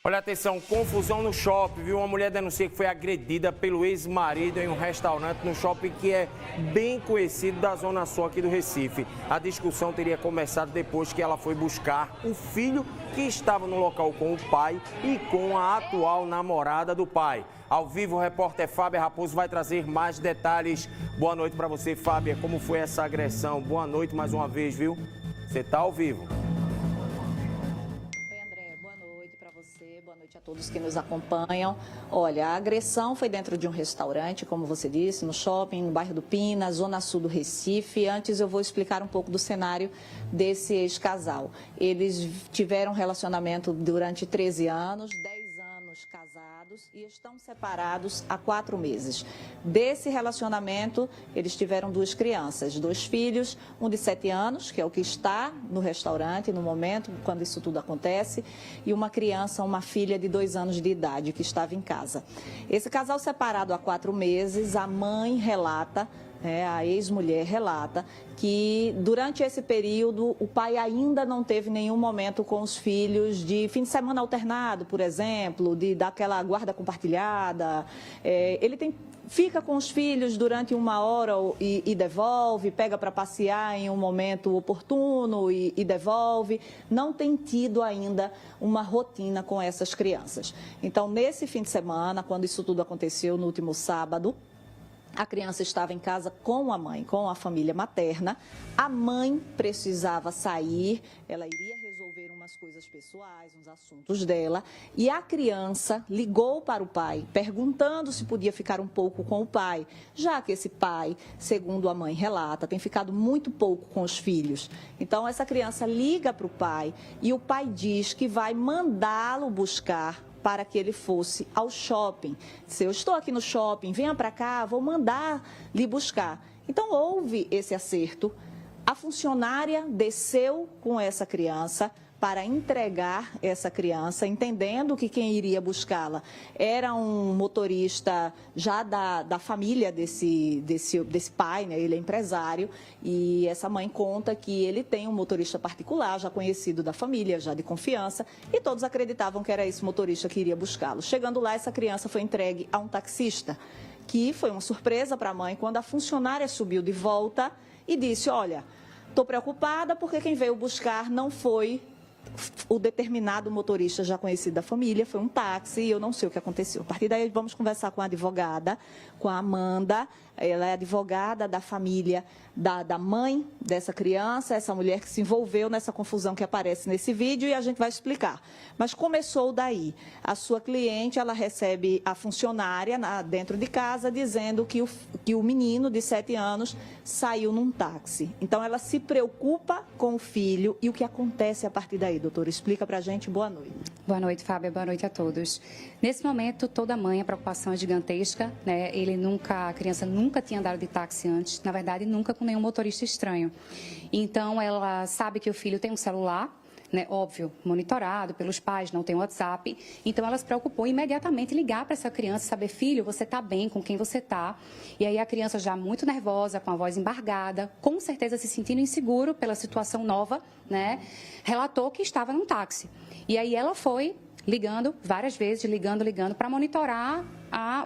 Olha, atenção, confusão no shopping, viu? Uma mulher denuncia que foi agredida pelo ex-marido em um restaurante no shopping que é bem conhecido da Zona Sul aqui do Recife. A discussão teria começado depois que ela foi buscar o filho que estava no local com o pai e com a atual namorada do pai. Ao vivo, o repórter Fábia Raposo vai trazer mais detalhes. Boa noite para você, Fábia. Como foi essa agressão? Boa noite mais uma vez, viu? Você está ao vivo. Boa noite a todos que nos acompanham. Olha, a agressão foi dentro de um restaurante, como você disse, no shopping, no bairro do Pina, zona sul do Recife. Antes eu vou explicar um pouco do cenário desse ex-casal. Eles tiveram relacionamento durante 13 anos, 10 anos casados e estão separados há 4 meses. Desse relacionamento, eles tiveram 2 crianças, 2 filhos, um de 7 anos, que é o que está no restaurante no momento, quando isso tudo acontece, e uma criança, uma filha de 2 anos de idade, que estava em casa. Esse casal separado há 4 meses, a mãe relata, a ex-mulher relata que durante esse período o pai ainda não teve nenhum momento com os filhos de fim de semana alternado, por exemplo, de dar aquela guarda compartilhada. Ele fica com os filhos durante 1 hora e devolve, pega para passear em um momento oportuno e devolve. Não tem tido ainda uma rotina com essas crianças. Então, nesse fim de semana, quando isso tudo aconteceu no último sábado, a criança estava em casa com a mãe, com a família materna. A mãe precisava sair, ela iria resolver umas coisas pessoais, uns assuntos dela. E a criança ligou para o pai, perguntando se podia ficar um pouco com o pai, já que esse pai, segundo a mãe relata, tem ficado muito pouco com os filhos. Então, essa criança liga para o pai e o pai diz que vai mandá-lo buscar para que ele fosse ao shopping. Se eu estou aqui no shopping, venha para cá, vou mandar lhe buscar. Então, houve esse acerto. A funcionária desceu com essa criança para entregar essa criança, entendendo que quem iria buscá-la era um motorista já da família desse pai, né? Ele é empresário, e essa mãe conta que ele tem um motorista particular, já conhecido da família, já de confiança, e todos acreditavam que era esse motorista que iria buscá-lo. Chegando lá, essa criança foi entregue a um taxista, que foi uma surpresa para a mãe quando a funcionária subiu de volta e disse: olha, estou preocupada porque quem veio buscar não foi o determinado motorista já conhecido da família, foi um táxi e eu não sei o que aconteceu. A partir daí vamos conversar com a advogada, com a Amanda. Ela é advogada da família da mãe dessa criança, essa mulher que se envolveu nessa confusão que aparece nesse vídeo, e a gente vai explicar. Mas começou daí. A sua cliente, ela recebe a funcionária dentro de casa dizendo que o menino de 7 anos saiu num táxi. Então, ela se preocupa com o filho e o que acontece a partir daí. Doutora, explica pra gente. Boa noite. Boa noite, Fábia. Boa noite a todos. Nesse momento, toda mãe, a preocupação é gigantesca, né? A criança nunca tinha andado de táxi antes, na verdade, nunca com nenhum motorista estranho. Então, ela sabe que o filho tem um celular, né, óbvio, monitorado pelos pais, não tem WhatsApp. Então, ela se preocupou imediatamente em ligar para essa criança, saber: filho, você está bem, com quem você está? E aí a criança, já muito nervosa, com a voz embargada, com certeza se sentindo inseguro pela situação nova, né, relatou que estava num táxi. E aí ela foi ligando várias vezes, ligando para monitorar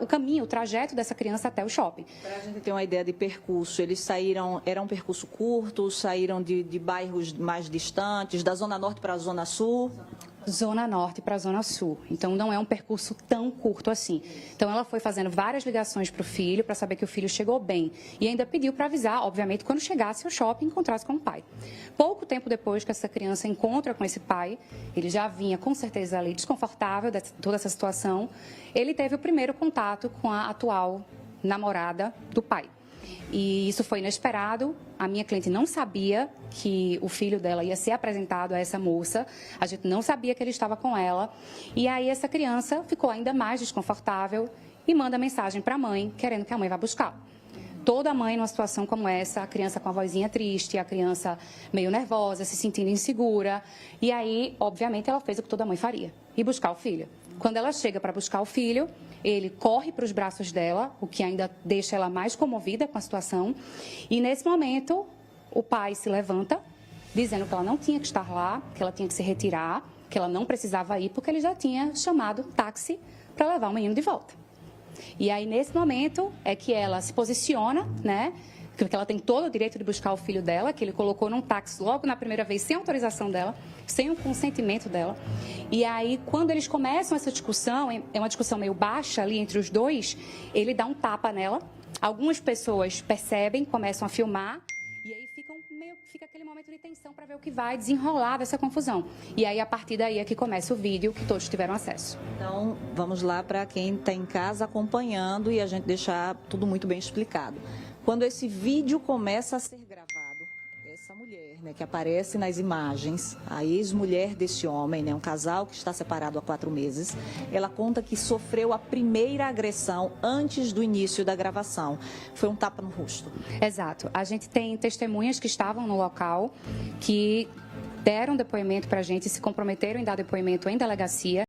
o caminho, o trajeto dessa criança até o shopping. Para a gente ter uma ideia de percurso, eles saíram, era um percurso curto, saíram de bairros mais distantes, da Zona Norte para a Zona Sul? Zona Norte para a Zona Sul. Então, não é um percurso tão curto assim. Então, ela foi fazendo várias ligações para o filho, para saber que o filho chegou bem. E ainda pediu para avisar, obviamente, quando chegasse ao shopping e encontrasse com o pai. Pouco tempo depois que essa criança encontra com esse pai, ele já vinha, com certeza, ali desconfortável de toda essa situação. Ele teve o primeiro contato com a atual namorada do pai. E isso foi inesperado. A minha cliente não sabia que o filho dela ia ser apresentado a essa moça. A gente não sabia que ele estava com ela. E aí essa criança ficou ainda mais desconfortável e manda mensagem para a mãe, querendo que a mãe vá buscar. Toda mãe numa situação como essa, a criança com a vozinha triste, a criança meio nervosa, se sentindo insegura. E aí, obviamente, ela fez o que toda mãe faria: ir buscar o filho. Quando ela chega para buscar o filho, ele corre para os braços dela, o que ainda deixa ela mais comovida com a situação. E nesse momento, o pai se levanta, dizendo que ela não tinha que estar lá, que ela tinha que se retirar, que ela não precisava ir porque ele já tinha chamado táxi para levar o menino de volta. E aí, nesse momento, é que ela se posiciona, né? Porque ela tem todo o direito de buscar o filho dela, que ele colocou num táxi logo na primeira vez, sem autorização dela, sem o consentimento dela. E aí, quando eles começam essa discussão, é uma discussão meio baixa ali entre os dois, ele dá um tapa nela. Algumas pessoas percebem, começam a filmar, e aí fica aquele momento de tensão para ver o que vai desenrolar dessa confusão. E aí, a partir daí é que começa o vídeo que todos tiveram acesso. Então, vamos lá para quem está em casa acompanhando e a gente deixar tudo muito bem explicado. Quando esse vídeo começa a ser gravado, essa mulher, né, que aparece nas imagens, a ex-mulher desse homem, né, um casal que está separado há 4 meses, ela conta que sofreu a primeira agressão antes do início da gravação. Foi um tapa no rosto. Exato. A gente tem testemunhas que estavam no local, que deram depoimento para a gente, se comprometeram em dar depoimento em delegacia.